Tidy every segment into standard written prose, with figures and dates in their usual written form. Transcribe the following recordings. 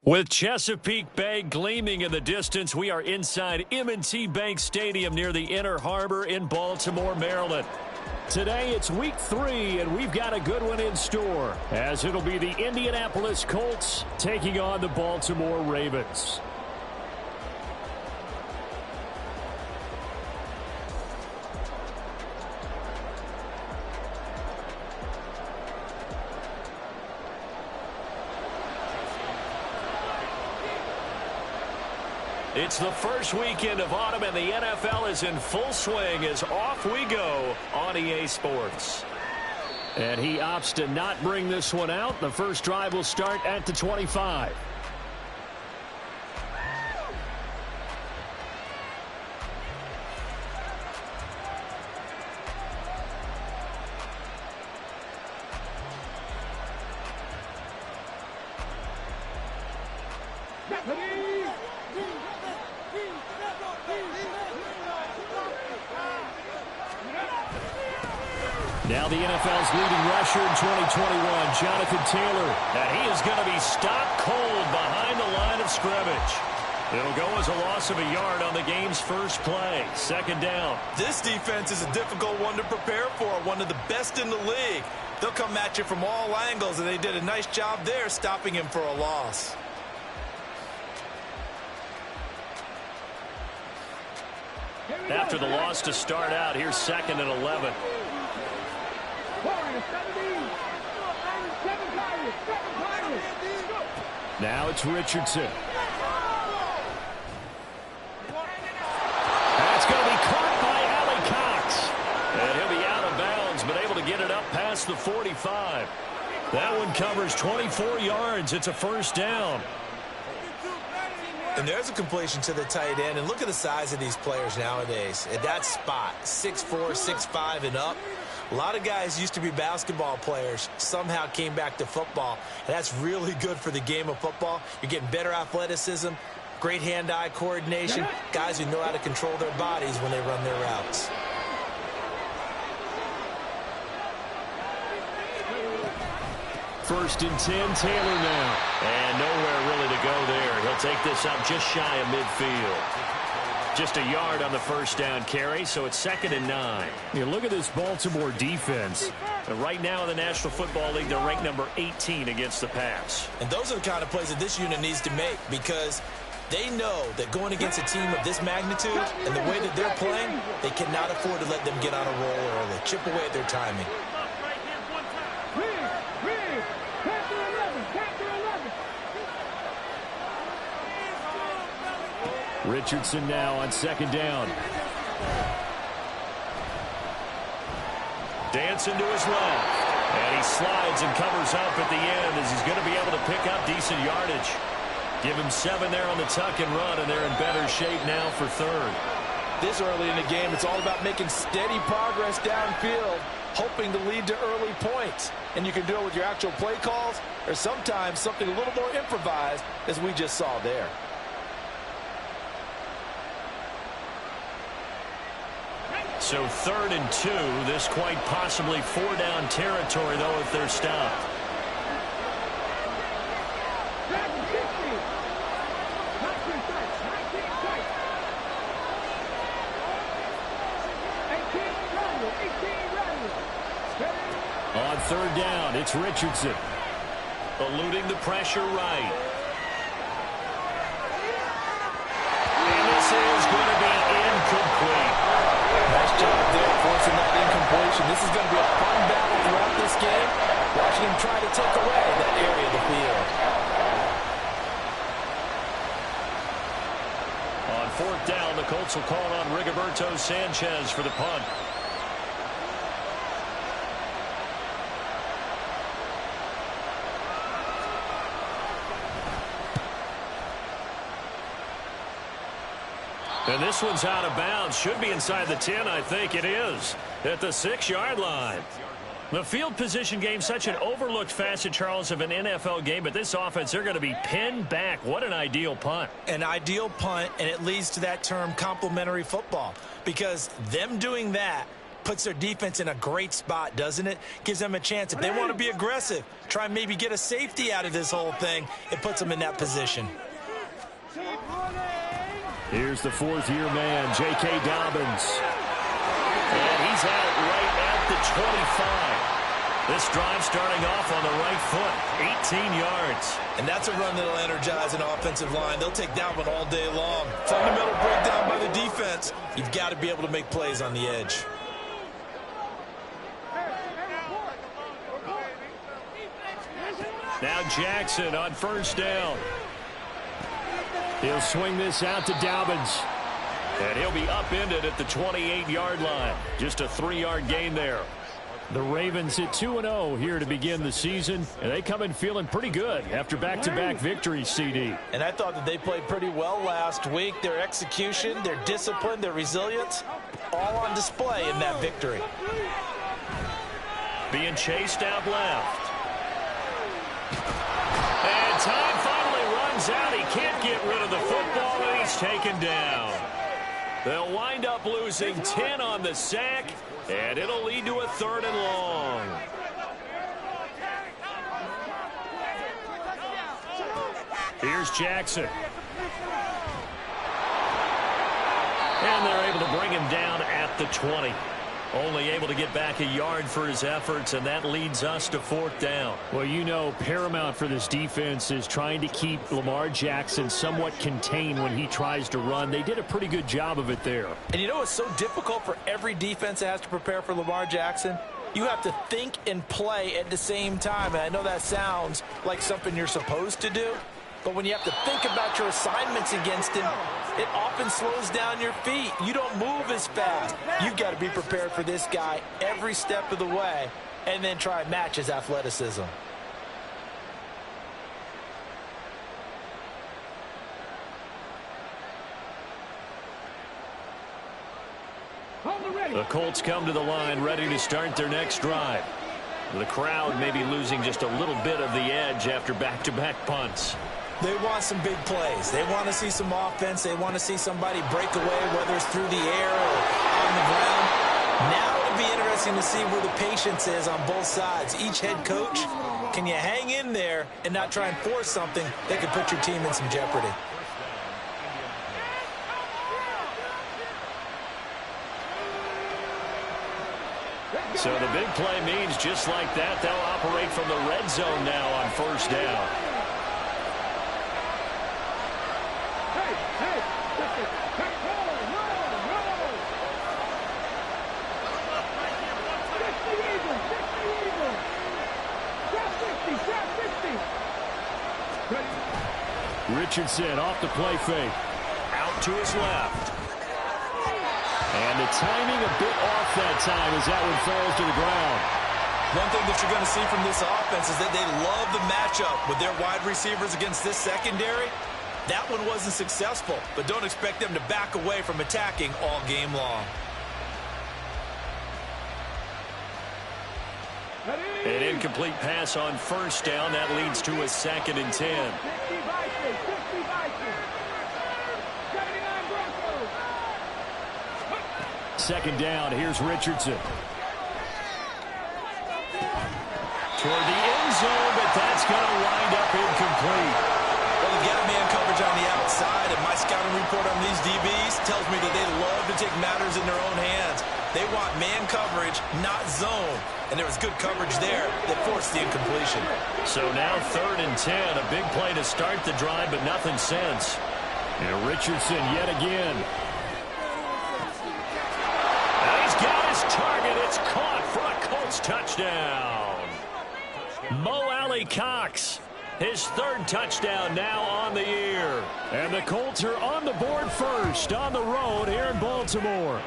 With Chesapeake Bay gleaming in the distance, we are inside M&T Bank Stadium near the Inner Harbor in Baltimore, Maryland. Today it's week 3, and we've got a good one in store, as it'll be the Indianapolis Colts taking on the Baltimore Ravens. It's the first weekend of autumn, and the NFL is in full swing as off we go on EA Sports. And he opts to not bring this one out. The first drive will start at the 25. Now the NFL's leading rusher in 2021, Jonathan Taylor. And he is going to be stopped cold behind the line of scrimmage. It'll go as a loss of a yard on the game's first play. Second down. This defense is a difficult one to prepare for, one of the best in the league. They'll come at you from all angles, and they did a nice job there stopping him for a loss. After the loss to start out, here's 2nd and 11. Now it's Richardson. That's going to be caught by Allie Cox. And he'll be out of bounds, but able to get it up past the 45. That one covers 24 yards. It's a first down. And there's a completion to the tight end. And look at the size of these players nowadays. At that spot, 6'4", 6'5", and up. A lot of guys used to be basketball players, somehow came back to football, and that's really good for the game of football. You're getting better athleticism, great hand-eye coordination, guys who know how to control their bodies when they run their routes. First and 10, Taylor now. And nowhere really to go there. He'll take this up just shy of midfield. Just a yard on the first down carry, so it's 2nd and 9. You look at this Baltimore defense. Right now in the National Football League, they're ranked number 18 against the pass. And those are the kind of plays that this unit needs to make, because they know that going against a team of this magnitude and the way that they're playing, they cannot afford to let them get on a roll early. Chip away at their timing. Richardson now on 2nd down. Dancing to his left. And he slides and covers up at the end as he's going to be able to pick up decent yardage. Give him 7 there on the tuck and run, and they're in better shape now for 3rd. This early in the game, it's all about making steady progress downfield, hoping to lead to early points. And you can do it with your actual play calls, or sometimes something a little more improvised, as we just saw there. So 3rd and 2, this quite possibly 4-down territory, though, if they're stopped. On 3rd down, it's Richardson. Eluding the pressure right. And this is going to be incomplete. Nice job there, forcing that incompletion. This is going to be a fun battle throughout this game. Watching him try to take away that area of the field. On 4th down, the Colts will call on Rigoberto Sanchez for the punt. And this one's out of bounds. Should be inside the 10, I think it is. At the 6-yard line. The field position game, such an overlooked facet, Charles, of an NFL game. But this offense, they're going to be pinned back. What an ideal punt. An ideal punt, and it leads to that term, complementary football. Because them doing that puts their defense in a great spot, doesn't it? Gives them a chance. If they want to be aggressive, try and maybe get a safety out of this whole thing, it puts them in that position. Here's the fourth-year man, J.K. Dobbins. And he's out right at the 25. This drive starting off on the right foot, 18 yards. And that's a run that'll energize an offensive line. They'll take that one all day long. Fundamental breakdown by the defense. You've got to be able to make plays on the edge. Now Jackson on first down. He'll swing this out to Dobbins. And he'll be upended at the 28-yard line. Just a 3-yard gain there. The Ravens hit 2-0 here to begin the season, and they come in feeling pretty good after back-to-back victories, CD. And I thought that they played pretty well last week. Their execution, their discipline, their resilience, all on display in that victory. Being chased out left. And time finally runs out. He can't get rid of the football, and he's taken down. They'll wind up losing 10 on the sack, and it'll lead to a 3rd and long. Here's Jackson. And they're able to bring him down at the 20. Only able to get back a yard for his efforts, and that leads us to 4th down. Well, you know, paramount for this defense is trying to keep Lamar Jackson somewhat contained when he tries to run. They did a pretty good job of it there. And you know it's so difficult for every defense that has to prepare for Lamar Jackson? You have to think and play at the same time. And I know that sounds like something you're supposed to do, but when you have to think about your assignments against him, it often slows down your feet. You don't move as fast. You've got to be prepared for this guy every step of the way and then try and match his athleticism. The Colts come to the line ready to start their next drive. The crowd may be losing just a little bit of the edge after back-to-back punts. They want some big plays. They want to see some offense. They want to see somebody break away, whether it's through the air or on the ground. Now it'll be interesting to see where the patience is on both sides. Each head coach, can you hang in there and not try and force something that could put your team in some jeopardy? So the big play means just like that, they'll operate from the red zone now on first down. Richardson off the play fake. Out to his left. And the timing a bit off that time as that one falls to the ground. One thing that you're going to see from this offense is that they love the matchup with their wide receivers against this secondary. That one wasn't successful, but don't expect them to back away from attacking all game long. An incomplete pass on first down. That leads to a 2nd and 10. Second down. Here's Richardson. Toward the end zone, but that's going to wind up incomplete. Well, they've got man coverage on the outside, and my scouting report on these DBs tells me that they love to take matters in their own hands. They want man coverage, not zone. And there was good coverage there that forced the incompletion. So now 3rd and 10. A big play to start the drive, but nothing since. And Richardson yet again. Now he's got his target. It's caught for a Colts touchdown. Mo Alley-Cox. His 3rd touchdown now on the year. And the Colts are on the board first on the road here in Baltimore.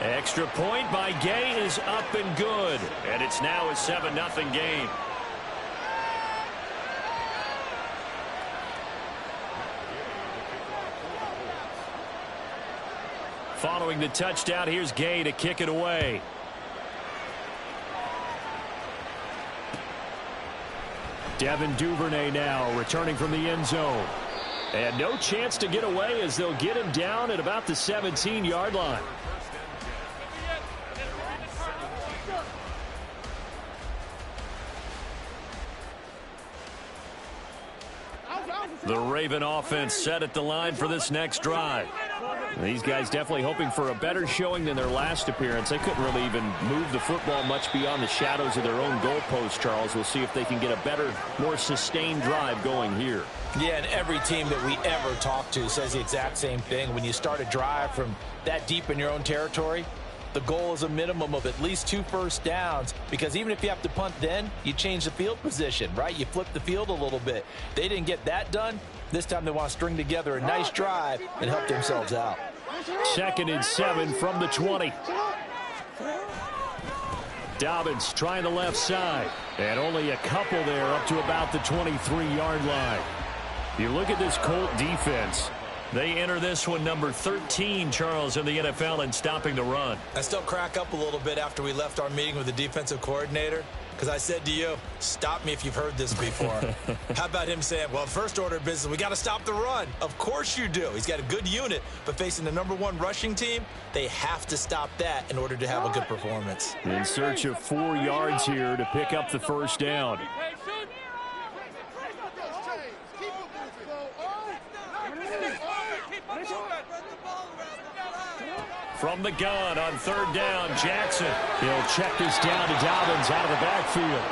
Extra point by Gay is up and good. And it's now a 7-0 game. Following the touchdown, here's Gay to kick it away. Devin Duvernay now returning from the end zone. And no chance to get away as they'll get him down at about the 17-yard line. The Raven offense set at the line for this next drive. These guys definitely hoping for a better showing than their last appearance. They couldn't really even move the football much beyond the shadows of their own goalpost, Charles. We'll see if they can get a better, more sustained drive going here. Yeah, and every team that we ever talk to says the exact same thing. When you start a drive from that deep in your own territory, the goal is a minimum of at least 2 first downs, because even if you have to punt then, you change the field position, right? You flip the field a little bit. They didn't get that done. This time they want to string together a nice drive and help themselves out. 2nd and 7 from the 20. Dobbins trying the left side. And only a couple there up to about the 23-yard line. You look at this Colt defense. They enter this one number 13, Charles, in the NFL in stopping the run. I still crack up a little bit after we left our meeting with the defensive coordinator, because I said to you, stop me if you've heard this before. How about him saying, well, first order of business, we got to stop the run. Of course you do. He's got a good unit, but facing the #1 rushing team, they have to stop that in order to have a good performance. In search of 4 yards here to pick up the first down. From the gun on 3rd down, Jackson. He'll check this down to Dobbins out of the backfield.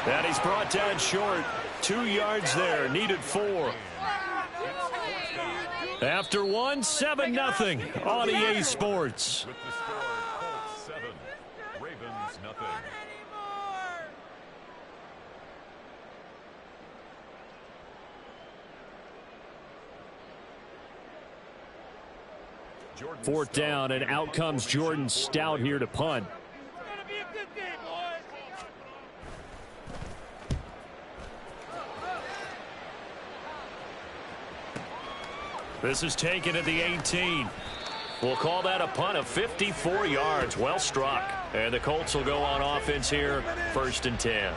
And he's brought down short. 2 yards there, needed 4. After 1, 7-0 on EA Sports. With the score, Colts 7, Ravens nothing. Fourth down, and out comes Jordan Stout here to punt. This is taken at the 18. We'll call that a punt of 54 yards. Well struck. And the Colts will go on offense here, 1st and 10.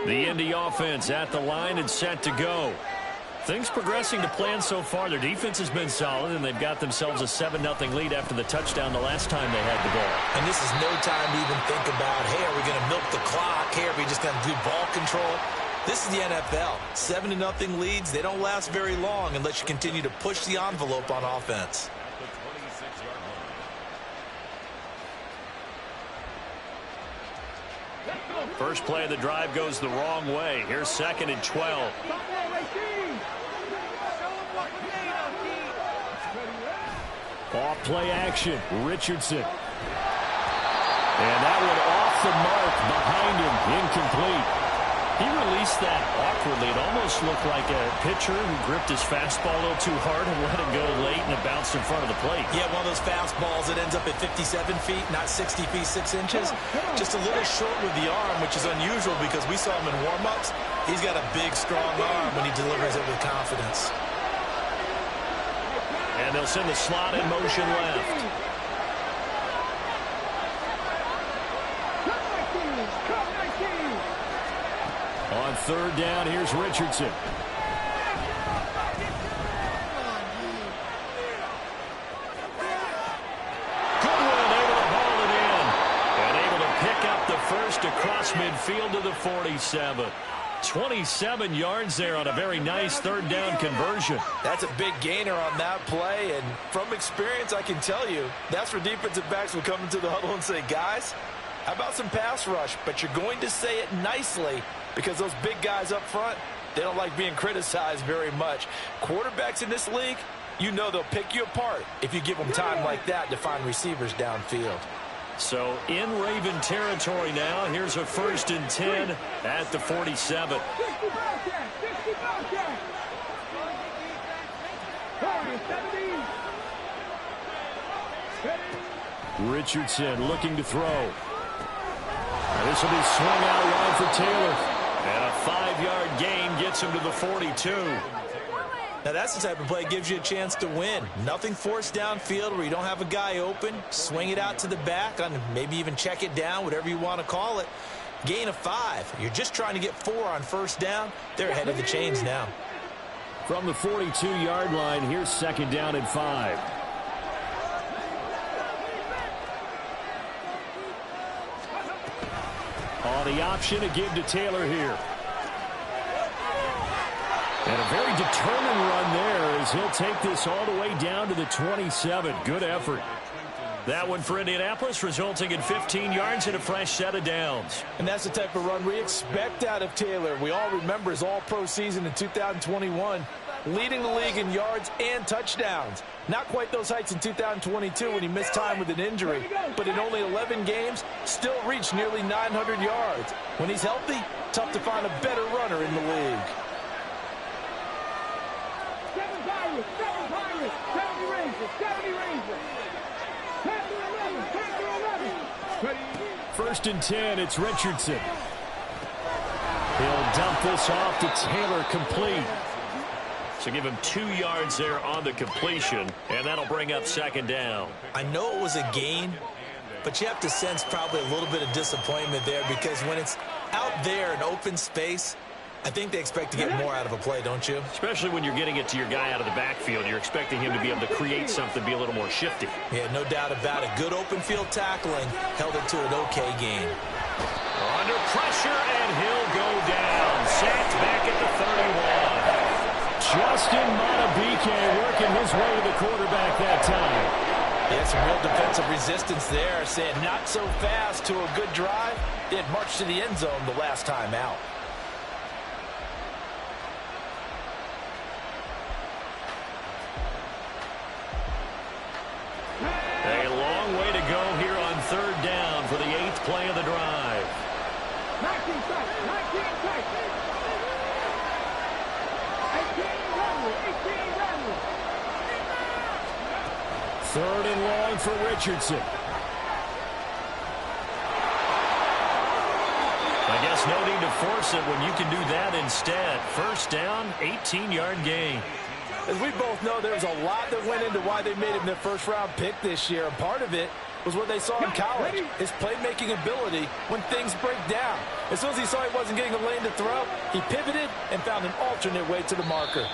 The Indy offense at the line and set to go. Things progressing to plan so far. Their defense has been solid, and they've got themselves a 7-0 lead after the touchdown the last time they had the ball. And this is no time to even think about, hey, are we going to milk the clock? Hey, are we just going to do ball control? This is the NFL. 7-0 leads, they don't last very long unless you continue to push the envelope on offense. First play of the drive goes the wrong way. Here's 2nd and 12. Off play action. Richardson. And that one off the mark behind him. Incomplete. He released that awkwardly. It almost looked like a pitcher who gripped his fastball a little too hard and let it go late, and it bounced in front of the plate. Yeah, one of those fastballs that ends up at 57 feet, not 60 feet, 6 inches. Just a little short with the arm, which is unusual because we saw him in warm-ups. He's got a big, strong arm when he delivers it with confidence. And they'll send the slot in motion left. On 3rd down, here's Richardson. Goodwin able to haul it in. And able to pick up the first across midfield to the 47. 27 yards there on a very nice 3rd down conversion. That's a big gainer on that play, and from experience I can tell you that's where defensive backs will come into the huddle and say, guys, how about some pass rush? But you're going to say it nicely because those big guys up front, they don't like being criticized very much. Quarterbacks in this league, you know they'll pick you apart if you give them time like that to find receivers downfield. So in Raven territory now, here's a 1st and 10 at the 47. Richardson looking to throw. This will be swung out wide for Taylor. And a 5-yard gain gets him to the 42. Now that's the type of play that gives you a chance to win. Nothing forced downfield where you don't have a guy open. Swing it out to the back, maybe even check it down, whatever you want to call it. Gain of 5. You're just trying to get 4 on first down. They're ahead of the chains now. From the 42-yard line, here's second down and 5. On the option, a give to Taylor here. And a very determined run there as he'll take this all the way down to the 27. Good effort. That one for Indianapolis, resulting in 15 yards and a fresh set of downs. And that's the type of run we expect out of Taylor. We all remember his all-pro season in 2021, leading the league in yards and touchdowns. Not quite those heights in 2022 when he missed time with an injury, but in only 11 games, still reached nearly 900 yards. When he's healthy, tough to find a better runner in the league. First and 10, it's Richardson. He'll dump this off to Taylor, complete. So give him 2 yards there on the completion, and that'll bring up second down. I know it was a gain, but you have to sense probably a little bit of disappointment there because when it's out there in open space, I think they expect to get more out of a play, don't you? Especially when you're getting it to your guy out of the backfield. You're expecting him to be able to create something, be a little more shifty. Yeah, no doubt about it. Good open field tackling held it to an okay gain. Under pressure, and he'll go down. Sacked back at the 31. Justin Matabike working his way to the quarterback that time. Yeah, some real defensive resistance there, saying not so fast to a good drive. They had marched to the end zone the last time out. A long way to go here on third down for the 8th play of the drive. 19 tight, 19 tight. 18 run. Third and long for Richardson. I guess no need to force it when you can do that instead. First down, 18-yard gain. As we both know, there's a lot that went into why they made him their first-round pick this year. And part of it was what they saw in college, his playmaking ability when things break down. As soon as he saw he wasn't getting a lane to throw, he pivoted and found an alternate way to the marker.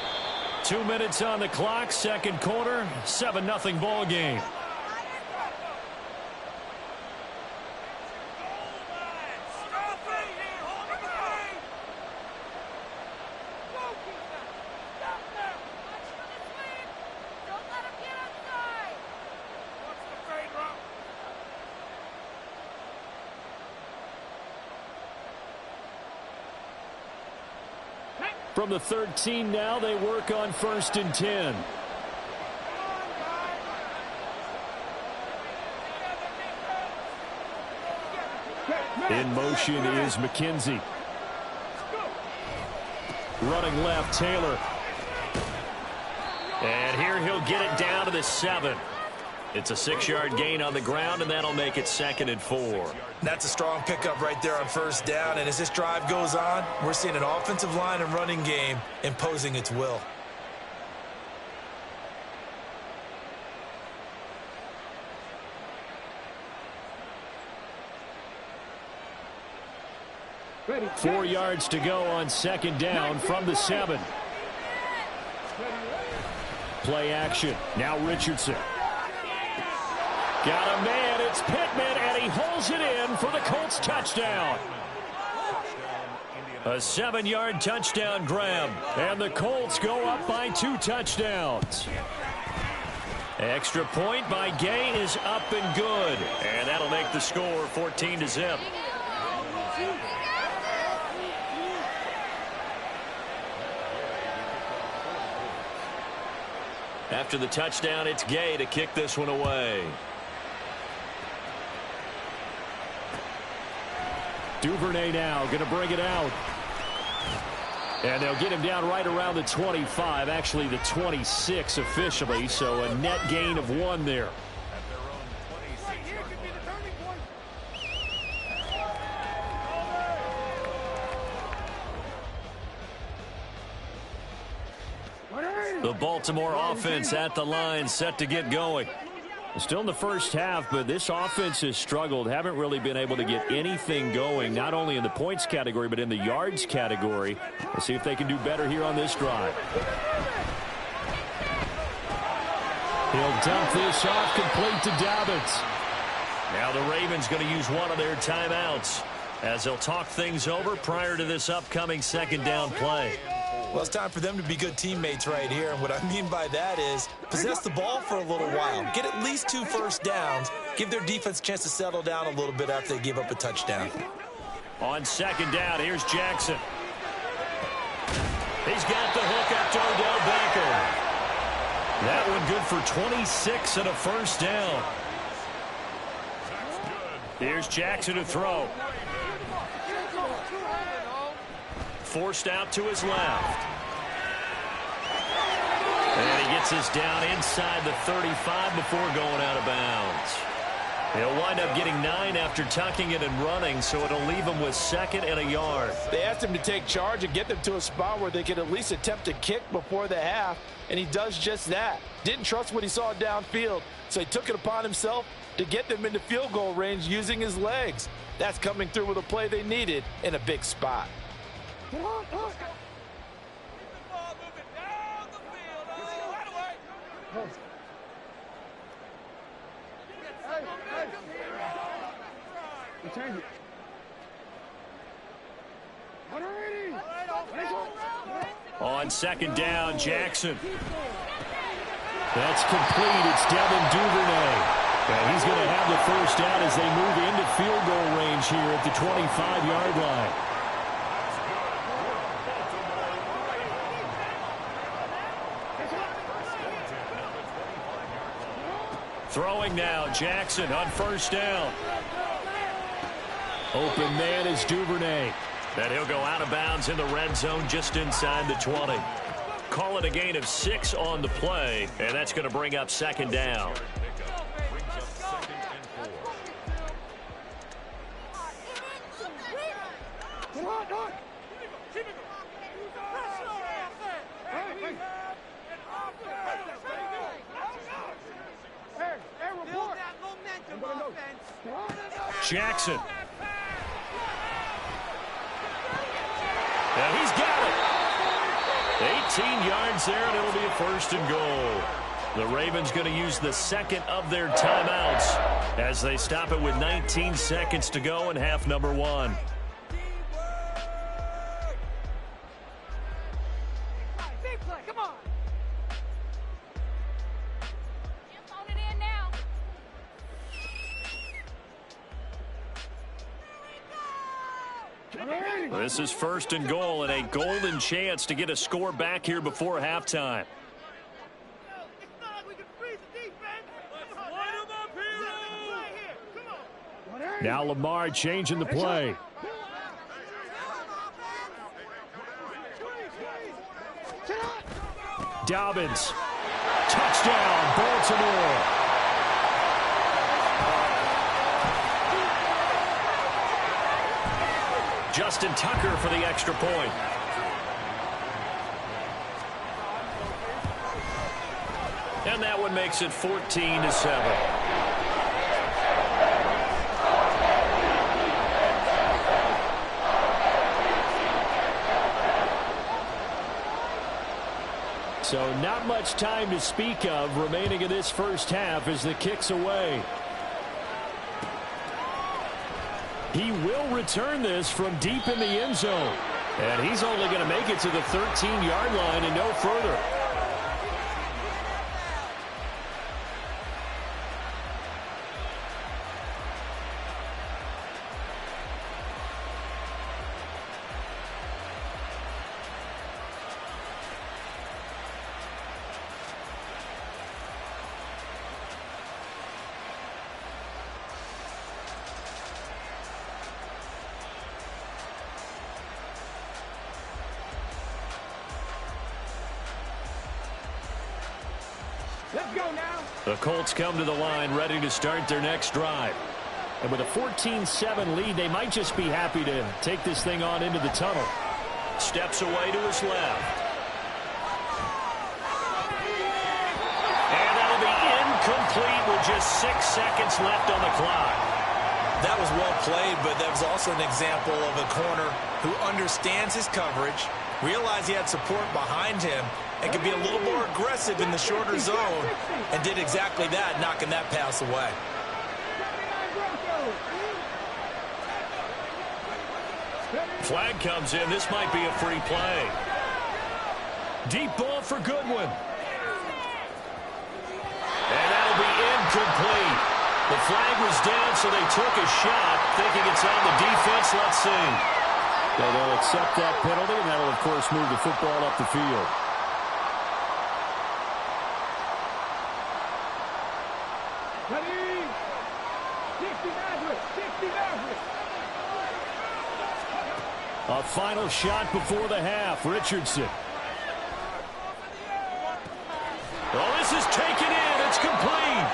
2 minutes on the clock, second quarter, 7-0 ball game. From the 13 now, they work on first and 10. In motion is McKenzie. Running left, Taylor. And here he'll get it down to the 7. It's a 6-yard gain on the ground, and that'll make it 2nd and 4. That's a strong pickup right there on first down. And as this drive goes on, we're seeing an offensive line and running game imposing its will. Ready. 4 yards to go on second down from the 7. Play action. Now Richardson. Got a man. It's Pittman, and he holds it in for the Colts touchdown. A 7-yard touchdown grab, and the Colts go up by 2 touchdowns. Extra point by Gay is up and good, and that'll make the score 14-0. After the touchdown, it's Gay to kick this one away. Duvernay now going to bring it out. And they'll get him down right around the 25, actually the 26 officially, so a net gain of 1 there. The Baltimore offense at the line, set to get going. Still in the first half, but this offense has struggled. Haven't really been able to get anything going, not only in the points category, but in the yards category. Let's see if they can do better here on this drive. He'll dump this off complete to Dobbins. Now the Ravens going to use one of their timeouts as they'll talk things over prior to this upcoming second down play. Well, it's time for them to be good teammates right here. And what I mean by that is possess the ball for a little while. Get at least 2 first downs. Give their defense a chance to settle down a little bit after they give up a touchdown. On second down, here's Jackson. He's got the hook up to Odell Beckham. That one good for 26 and a first down. Here's Jackson to throw. Forced out to his left. And he gets this down inside the 35 before going out of bounds. He'll wind up getting 9 after tucking it and running, so it'll leave him with 2nd and a yard. They asked him to take charge and get them to a spot where they could at least attempt a kick before the half, and he does just that. Didn't trust what he saw downfield, so he took it upon himself to get them into field goal range using his legs. That's coming through with a play they needed in a big spot. Come on, come on. Change it. On second down, Jackson. That's complete. It's Devin Duvernay. And he's going to have the first down as they move into field goal range here at the 25-yard line. Throwing now, Jackson on first down. Open man is Duvernay. And he'll go out of bounds in the red zone just inside the 20. Call it a gain of 6 on the play, and that's going to bring up second down. Jackson. And he's got it. 18 yards there, and it'll be a first and goal. The Ravens going to use the second of their timeouts as they stop it with 19 seconds to go in half number 1. Big play, come on. Phone it in now. This is first and goal and a golden chance to get a score back here before halftime. Now Lamar changing the play. Dobbins. Touchdown, Baltimore. Justin Tucker for the extra point. And that one makes it 14-7. So not much time to speak of remaining in this first half as the kick's away. He will return this from deep in the end zone. And he's only going to make it to the 13-yard line and no further. Let's go now. The Colts come to the line ready to start their next drive. And with a 14-7 lead, they might just be happy to take this thing on into the tunnel. Steps away to his left. And that'll be incomplete with just 6 seconds left on the clock. That was well played, but that was also an example of a corner who understands his coverage, realized he had support behind him, and could be a little more aggressive in the shorter zone, and did exactly that, knocking that pass away. Flag comes in. This might be a free play. Deep ball for Goodwin. And that'll be incomplete. The flag was down, so they took a shot, thinking it's on the defense. Let's see. They'll accept that penalty, and that'll, of course, move the football up the field. Ready? 60 Maverick. 60 Maverick. A final shot before the half. Richardson. Oh, this is taken in. It's complete.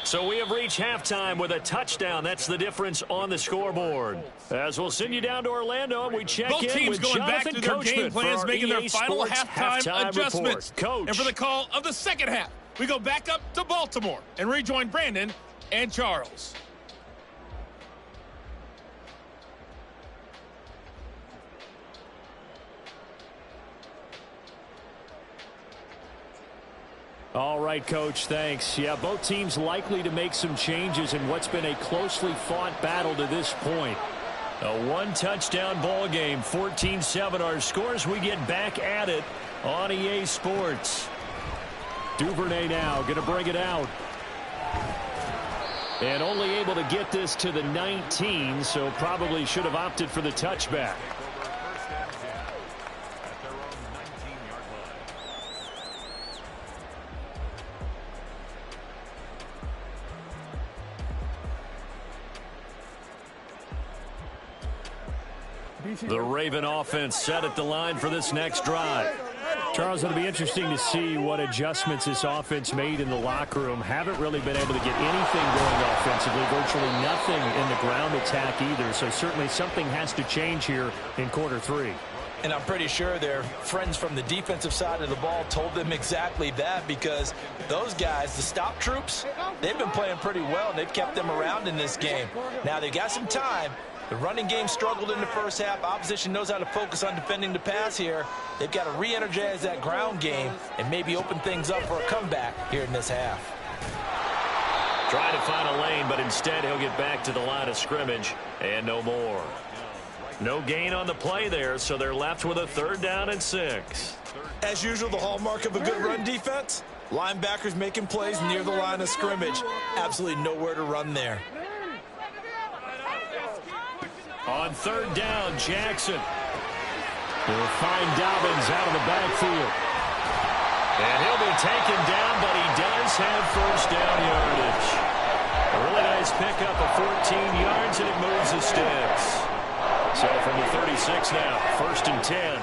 So we have reached halftime with a touchdown. That's the difference on the scoreboard. As we'll send you down to Orlando, and we check Both in teams with going back Jonathan to their Coachman game plans, for making their EA final Sports halftime adjustments. Report. Coach. And for the call of the second half, we go back up to Baltimore and rejoin Brandon and Charles. All right, Coach, thanks. Yeah, both teams likely to make some changes in what's been a closely fought battle to this point. A one-touchdown ball game, 14-7 our scores. We get back at it on EA Sports. Duvernay now going to bring it out. And only able to get this to the 19, so probably should have opted for the touchback. The Raven offense set at the line for this next drive. Charles, it'll be interesting to see what adjustments this offense made in the locker room. Haven't really been able to get anything going offensively, virtually nothing in the ground attack either. So certainly something has to change here in quarter three. And I'm pretty sure their friends from the defensive side of the ball told them exactly that, because those guys, the stop troops, they've been playing pretty well, and they've kept them around in this game. Now they've got some time. The running game struggled in the first half. Opposition knows how to focus on defending the pass here. They've got to re-energize that ground game and maybe open things up for a comeback here in this half. Trying to find a lane, but instead he'll get back to the line of scrimmage and no more. No gain on the play there, so they're left with a 3rd down and 6. As usual, the hallmark of a good run defense, linebackers making plays near the line of scrimmage. Absolutely nowhere to run there. On 3rd down, Jackson. He'll find Dobbins out of the backfield. And he'll be taken down, but he does have 1st down yardage. A really nice pickup of 14 yards, and it moves the sticks. So from the 36 now, 1st and 10.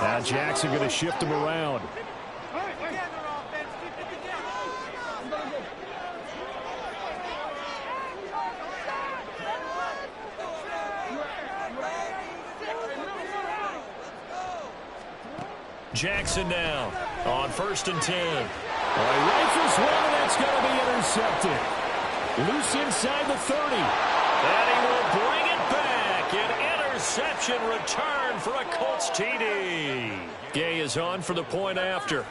Now Jackson going to shift him around. Jackson now on 1st and 10. Well, he rifles one, and that's going to be intercepted. Loose inside the 30. And he will bring it back. An interception return for a Colts TD. Gay is on for the point after.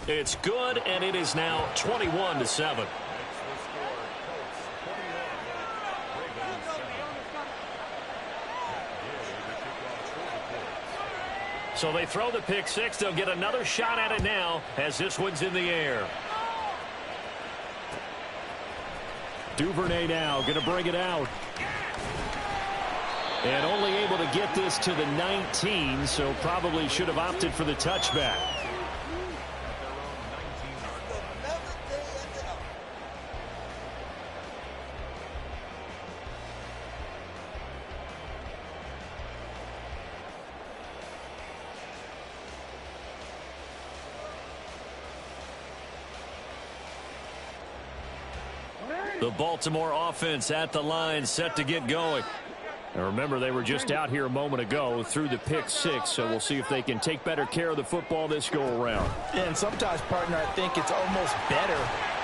It's good, and it is now 21-7. So they throw the pick 6. They'll get another shot at it now as this one's in the air. Duvernay now going to bring it out. And only able to get this to the 19, so probably should have opted for the touchback. The Baltimore offense at the line, set to get going. And remember, they were just out here a moment ago through the pick six, so we'll see if they can take better care of the football this go-around. And sometimes, partner, I think it's almost better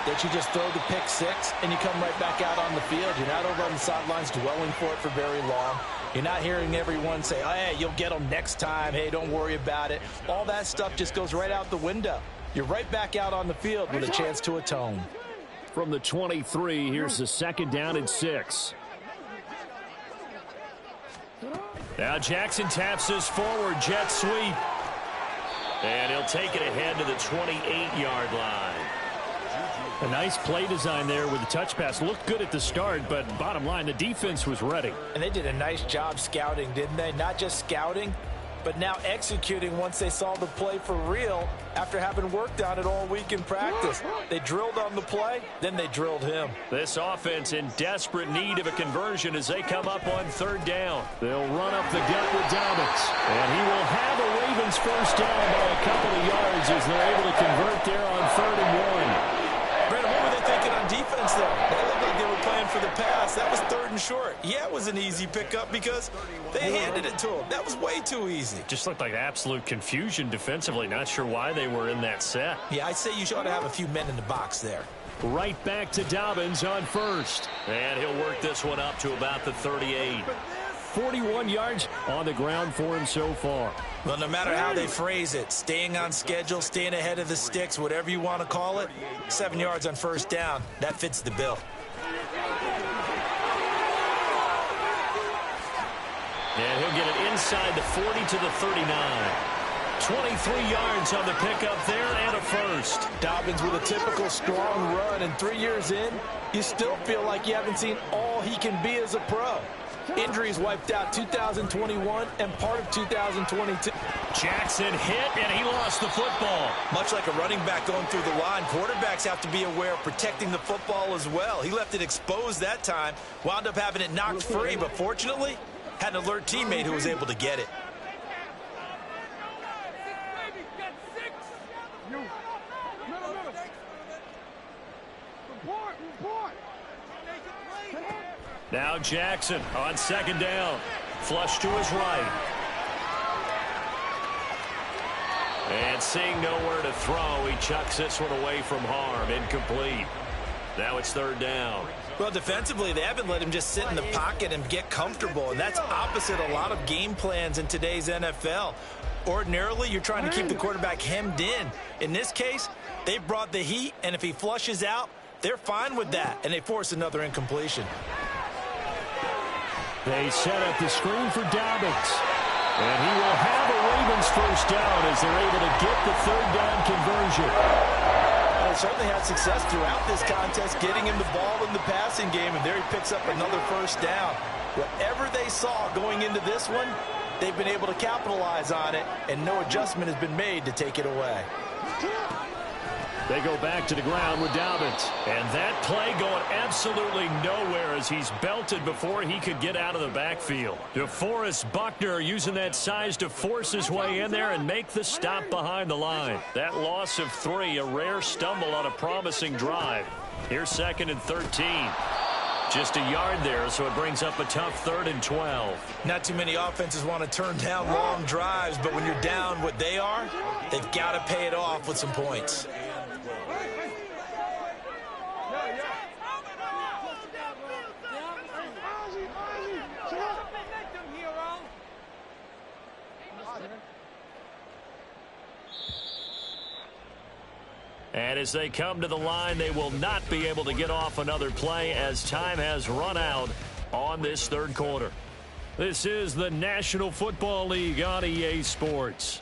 that you just throw the pick six and you come right back out on the field. You're not over on the sidelines dwelling for it for very long. You're not hearing everyone say, oh, hey, you'll get them next time. Hey, don't worry about it. All that stuff just goes right out the window. You're right back out on the field with a chance to atone. From the 23, here's the 2nd down and 6. Now Jackson taps this forward jet sweep. And he'll take it ahead to the 28-yard line. A nice play design there with the touch pass. Looked good at the start, but bottom line, the defense was ready. And they did a nice job scouting, didn't they? Not just scouting, but now executing once they saw the play for real after having worked on it all week in practice. They drilled on the play, then they drilled him. This offense in desperate need of a conversion as they come up on 3rd down. They'll run up the gut with Dobbins. And he will have a Ravens first down by a couple of yards as they're able to convert there on 3rd and 1. Brent, what were they thinking on defense there? They looked like they were playing for the pass. That was 3rd and short. Yeah, it was an easy pickup because they handed it to him. That was way too easy. Just looked like absolute confusion defensively. Not sure why they were in that set. Yeah, I'd say you ought to have a few men in the box there. Right back to Dobbins on 1st. And he'll work this one up to about the 38. 41 yards on the ground for him so far. Well, no matter how they phrase it, staying on schedule, staying ahead of the sticks, whatever you want to call it, 7 yards on 1st down, that fits the bill. And he'll get it inside the 40 to the 39. 23 yards on the pickup there and a first. Dobbins with a typical strong run, and 3 years in, you still feel like you haven't seen all he can be as a pro. Injuries wiped out 2021 and part of 2022. Jackson hit, and he lost the football. Much like a running back going through the line, quarterbacks have to be aware of protecting the football as well. He left it exposed that time, wound up having it knocked free, but fortunately, had an alert teammate who was able to get it. Now Jackson on 2nd down. Flush to his right. And seeing nowhere to throw, he chucks this one away from harm. Incomplete. Now it's 3rd down. Well, defensively, they haven't let him just sit in the pocket and get comfortable, and that's opposite a lot of game plans in today's NFL. Ordinarily, you're trying to keep the quarterback hemmed in. In this case, they brought the heat, and if he flushes out, they're fine with that, and they force another incompletion. They set up the screen for Dobbins. And he will have a Ravens first down as they're able to get the 3rd down conversion. They certainly had success throughout this contest, getting him the ball in the passing game, and there he picks up another first down. Whatever they saw going into this one, they've been able to capitalize on it, and no adjustment has been made to take it away. They go back to the ground with Dobbins. And that play going absolutely nowhere as he's belted before he could get out of the backfield. DeForest Buckner using that size to force his way in there and make the stop behind the line. That loss of 3, a rare stumble on a promising drive. Here's 2nd and 13. Just a yard there, so it brings up a tough 3rd and 12. Not too many offenses want to turn down long drives, but when you're down what they are, they've got to pay it off with some points. And as they come to the line, they will not be able to get off another play as time has run out on this 3rd quarter. This is the National Football League on EA Sports.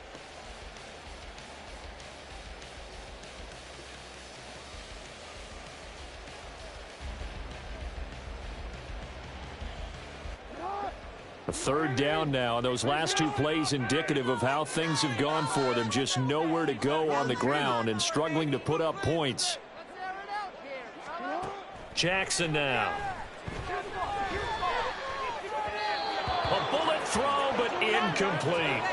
A 3rd down now. Those last 2 plays indicative of how things have gone for them. Just nowhere to go on the ground and struggling to put up points. Jackson now. A bullet throw, but incomplete.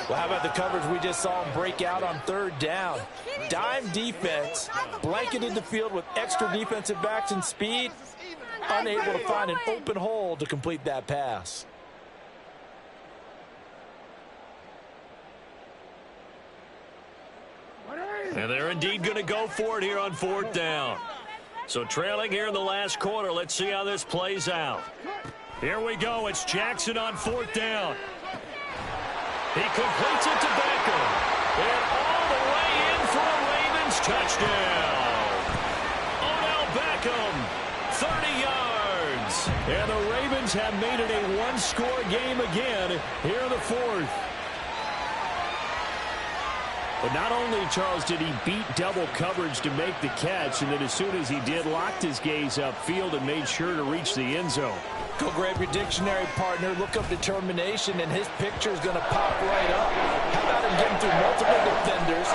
Well, how about the coverage we just saw him break out on third down? Dime defense, blanketed the field with extra defensive backs and speed, unable to find an open hole to complete that pass. And they're indeed going to go for it here on fourth down. So trailing here in the last quarter. Let's see how this plays out. Here we go. It's Jackson on fourth down. He completes it to Beckham. And all the way in for a Ravens touchdown. Odell Beckham, 30 yards. And the Ravens have made it a one-score game again here in the fourth. But not only, Charles, did he beat double coverage to make the catch, and then as soon as he did, locked his gaze upfield and made sure to reach the end zone. Go grab your dictionary, partner. Look up determination, and his picture is going to pop right up. How about him getting through multiple defenders,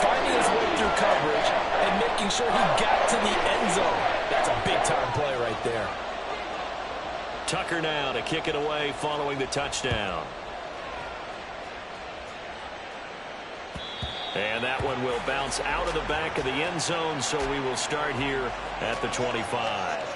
finding his way through coverage, and making sure he got to the end zone? That's a big-time play right there. Tucker now to kick it away following the touchdown. And that one will bounce out of the back of the end zone, so we will start here at the 25.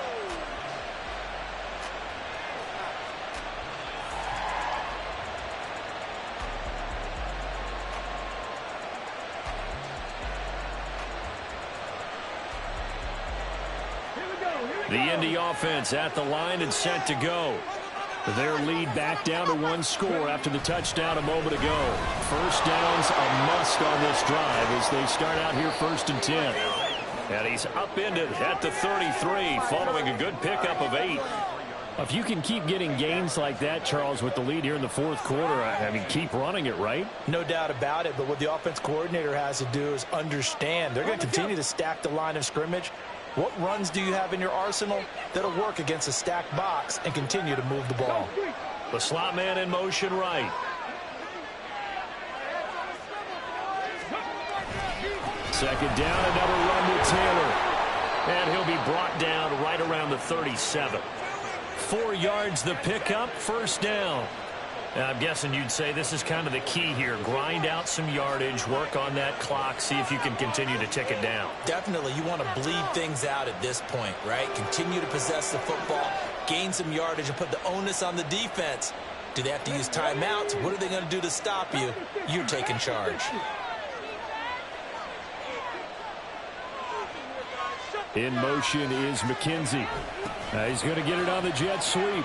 The Indy offense at the line and set to go. Their lead back down to one score after the touchdown a moment ago. First down's a must on this drive as they start out here 1st and 10. And he's upended at the 33 following a good pickup of 8. If you can keep getting gains like that, Charles, with the lead here in the fourth quarter, I mean, keep running it, right? No doubt about it, but what the offense coordinator has to do is understand they're going to continue to stack the line of scrimmage. What runs do you have in your arsenal that'll work against a stacked box and continue to move the ball? The slot man in motion right. Second down, another run with Taylor. And he'll be brought down right around the 37. 4 yards the pickup, first down. I'm guessing you'd say this is kind of the key here. Grind out some yardage, work on that clock, see if you can continue to tick it down. Definitely, you want to bleed things out at this point, right? Continue to possess the football, gain some yardage, and put the onus on the defense. Do they have to use timeouts? What are they going to do to stop you? You're taking charge. In motion is McKenzie. He's going to get it on the jet sweep.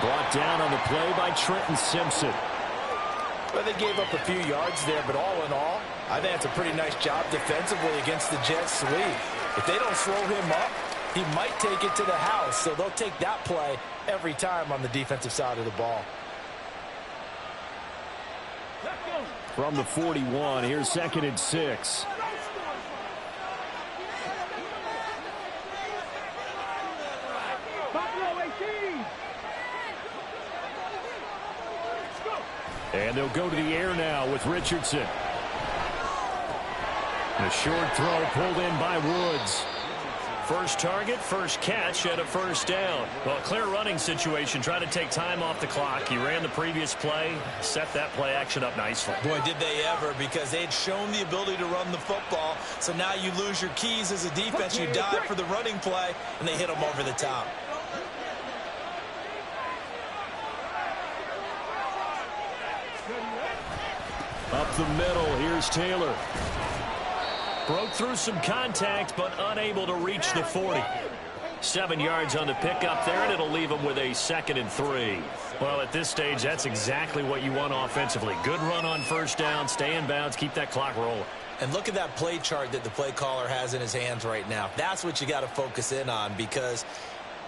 Brought down on the play by Trenton Simpson. Well, they gave up a few yards there, but all in all, I think it's a pretty nice job defensively against the jet sweep. If they don't slow him up, he might take it to the house, so they'll take that play every time on the defensive side of the ball. From the 41, here's 2nd and 6. And they'll go to the air now with Richardson. The short throw pulled in by Woods. First target, first catch at a first down. Well, clear running situation. Try to take time off the clock. He ran the previous play, set that play action up nicely. Boy, did they ever, because they'd shown the ability to run the football. So now you lose your keys as a defense. You dive for the running play, and they hit them over the top. Up the middle, here's Taylor. Broke through some contact, but unable to reach the 40. 7 yards on the pickup there, and it'll leave them with a 2nd and 3. Well, at this stage, that's exactly what you want offensively. Good run on first down, stay in bounds, keep that clock rolling. And look at that play chart that the play caller has in his hands right now. That's what you got to focus in on, because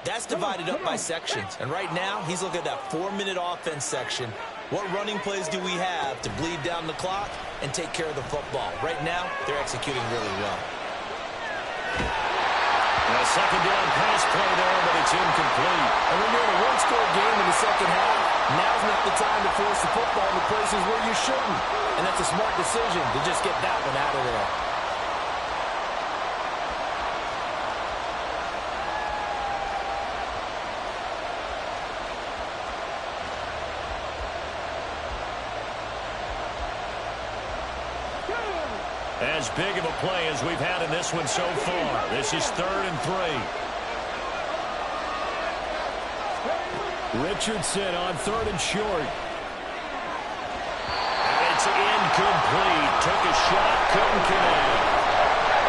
that's divided up by sections. And right now, he's looking at that 4-minute offense section. What running plays do we have to bleed down the clock and take care of the football? Right now, they're executing really well. A second down pass play there, but it's incomplete. And when you're in a one-score game in the second half, now's not the time to force the football in the places where you shouldn't. And that's a smart decision to just get that one out of there. As big of a play as we've had in this one so far. This is 3rd and 3. Richardson on 3rd and short. And it's incomplete. Took a shot, couldn't connect.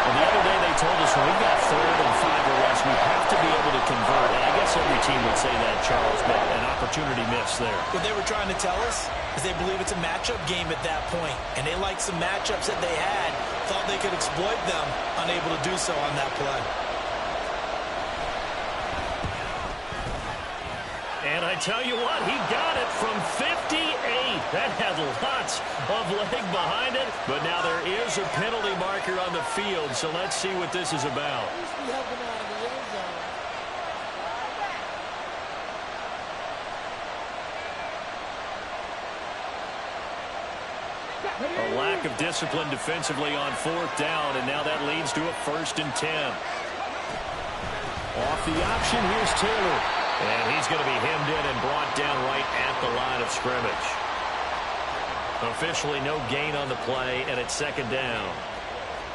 And the other day they told us when we've got 3rd and 5 or less, we have to be able to convert. And I guess every team would say that, Charles, but an opportunity missed there. What they were trying to tell us is they believe it's a matchup game at that point. And they liked some matchups that they had, thought they could exploit them, unable to do so on that play. And I tell you what, he got it from 58. That had lots of leg behind it. But now there is a penalty marker on the field, so let's see what this is about. A lack of discipline defensively on 4th down, and now that leads to a 1st and 10. Off the option, here's Taylor. And he's going to be hemmed in and brought down right at the line of scrimmage. Officially no gain on the play, and it's 2nd down.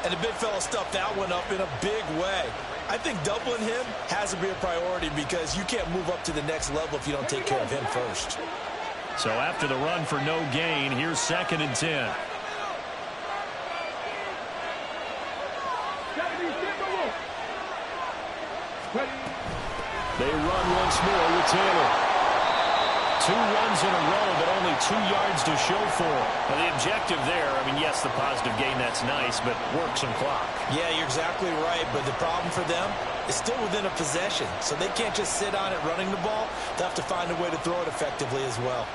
And the big fella stuffed that one up in a big way. I think doubling him has to be a priority because you can't move up to the next level if you don't take care of him first. So after the run for no gain, here's 2nd and 10. They run once more with Taylor. 2 runs in a row, but only 2 yards to show for him. Well, the objective there, I mean, yes, the positive gain, that's nice, but work some clock. Yeah, you're exactly right, but the problem for them is still within a possession, so they can't just sit on it running the ball. They'll have to find a way to throw it effectively as well.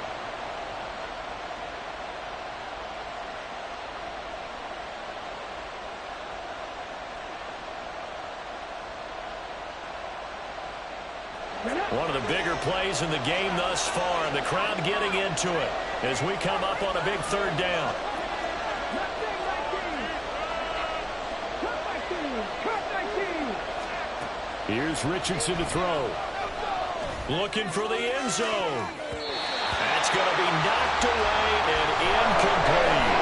One of the bigger plays in the game thus far, and the crowd getting into it as we come up on a big 3rd down. Here's Richardson to throw. Looking for the end zone. That's going to be knocked away and incomplete.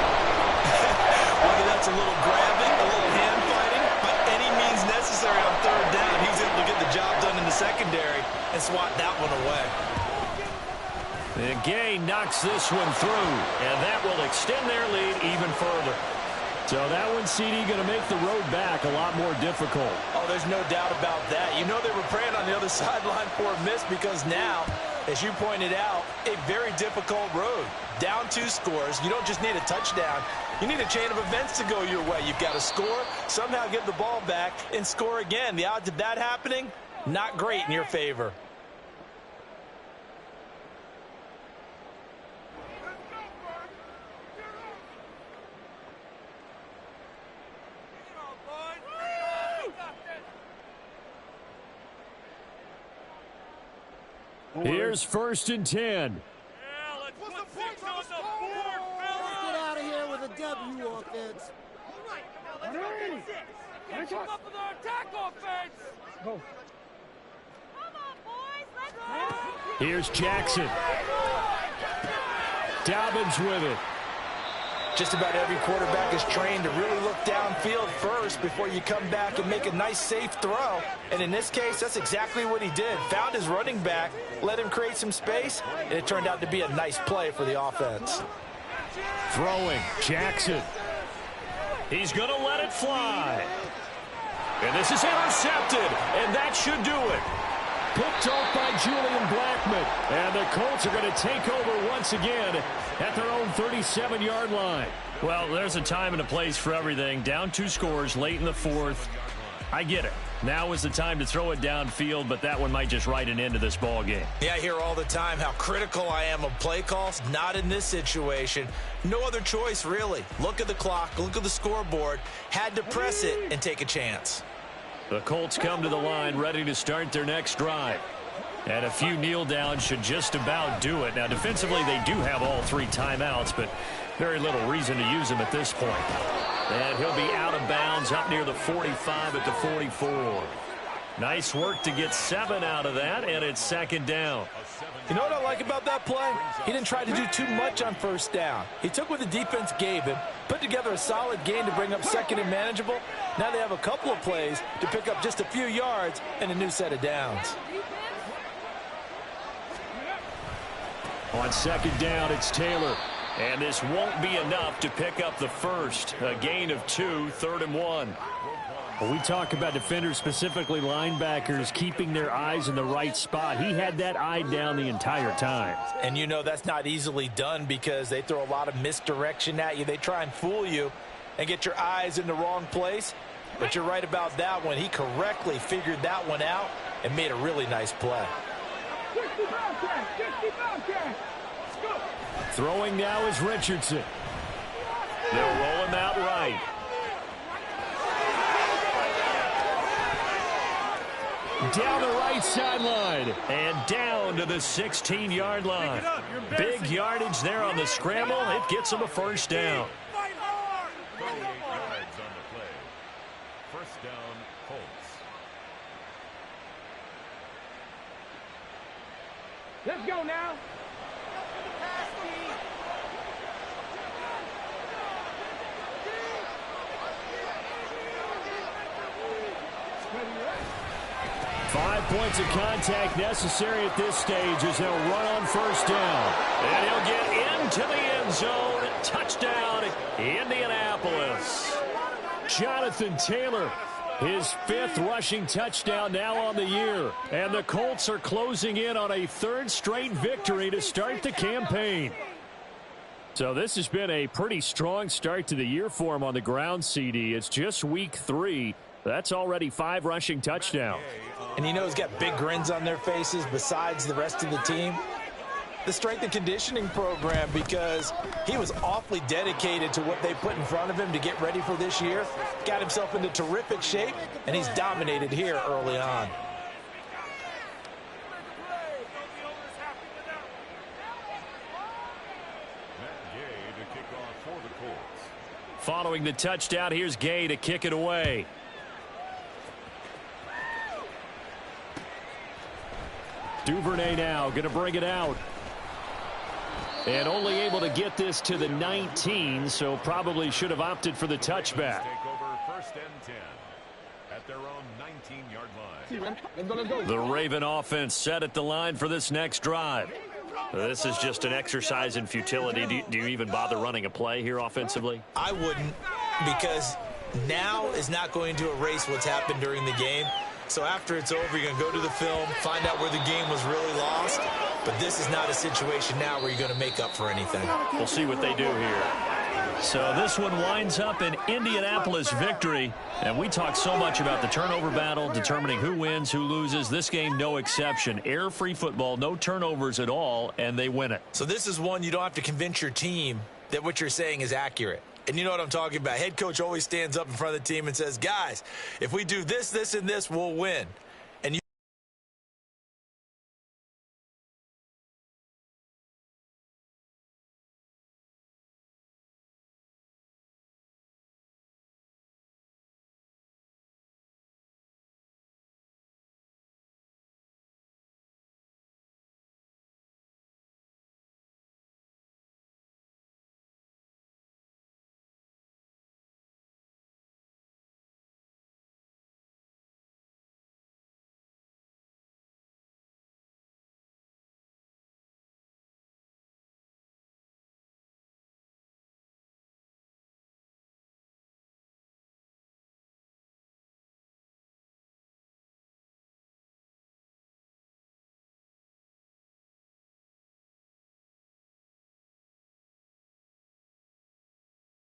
Whether that's a little grabbing, a little hand fighting, by any means necessary on 3rd down, he's able to get the job done in the secondary and swat that one away. And Gay knocks this one through, and that will extend their lead even further. So that one, CD, going to make the road back a lot more difficult. Oh, there's no doubt about that. You know they were praying on the other sideline for a miss because now, as you pointed out, a very difficult road. Down 2 scores. You don't just need a touchdown. You need a chain of events to go your way. You've got to score, somehow get the ball back, and score again. The odds of that happening, not great in your favor. Here's 1st and 10. Yeah, let's put six on the board, fellas. Get out of here with a W, offense. All right, now let's go get 6. Gotta keep up with our attack offense. Go. Come on, boys, let's go. Here's Jackson. Dobbins with it. Just about every quarterback is trained to really look downfield first before you come back and make a nice, safe throw. And in this case, that's exactly what he did. Found his running back, let him create some space, and it turned out to be a nice play for the offense. Throwing, Jackson. He's going to let it fly. And this is intercepted, and that should do it. Picked off by Julian Blackman. And the Colts are going to take over once again at their own 37-yard line. Well, there's a time and a place for everything. Down 2 scores late in the 4th. I get it. Now is the time to throw it downfield, but that one might just write an end to this ball game. Yeah, I hear all the time how critical I am of play calls. Not in this situation. No other choice, really. Look at the clock. Look at the scoreboard. Had to press it and take a chance. The Colts come to the line ready to start their next drive. And a few kneel downs should just about do it. Now, defensively, they do have all 3 timeouts, but very little reason to use them at this point. And he'll be out of bounds up near the 45 at the 44. Nice work to get 7 out of that, and it's second down. You know what I like about that play? He didn't try to do too much on first down. He took what the defense gave him, put together a solid gain to bring up second and manageable. Now they have a couple of plays to pick up just a few yards and a new set of downs. On second down, it's Taylor. And this won't be enough to pick up the first. A gain of 2, 3rd and 1. Well, we talk about defenders, specifically linebackers, keeping their eyes in the right spot. He had that eye down the entire time. And you know that's not easily done because they throw a lot of misdirection at you. They try and fool you and get your eyes in the wrong place. But you're right about that one. He correctly figured that one out and made a really nice play. Throwing now is Richardson. They'll roll him out right. Down the right sideline and down to the 16-yard line. Big yardage there on the scramble. It gets him a first down. 38 yards on the play. First down, Colts. Let's go now. 5 points of contact necessary at this stage as they'll run on first down. And he'll get into the end zone. Touchdown, Indianapolis. Jonathan Taylor, his 5th rushing touchdown now on the year. And the Colts are closing in on a 3rd straight victory to start the campaign. So this has been a pretty strong start to the year for him on the ground, CD. It's just week 3. That's already 5 rushing touchdowns. And you know he's got big grins on their faces besides the rest of the team. The strength and conditioning program, because he was awfully dedicated to what they put in front of him to get ready for this year. Got himself into terrific shape, and he's dominated here early on. Following the touchdown, here's Gay to kick it away. Duvernay now going to bring it out. And only able to get this to the 19, so probably should have opted for the touchback. Take over first and 10 at their own 19-yard line. The Raven offense set at the line for this next drive. This is just an exercise in futility. Do you even bother running a play here offensively? I wouldn't, because now is not going to erase what's happened during the game. So after it's over, you're going to go to the film, find out where the game was really lost. But this is not a situation now where you're going to make up for anything. We'll see what they do here. So this one winds up an Indianapolis victory. And we talk so much about the turnover battle, determining who wins, who loses. This game, no exception. Error-free football, no turnovers at all, and they win it. So this is one you don't have to convince your team that what you're saying is accurate. And you know what I'm talking about. Head coach always stands up in front of the team and says, guys, if we do this, this, and this, we'll win.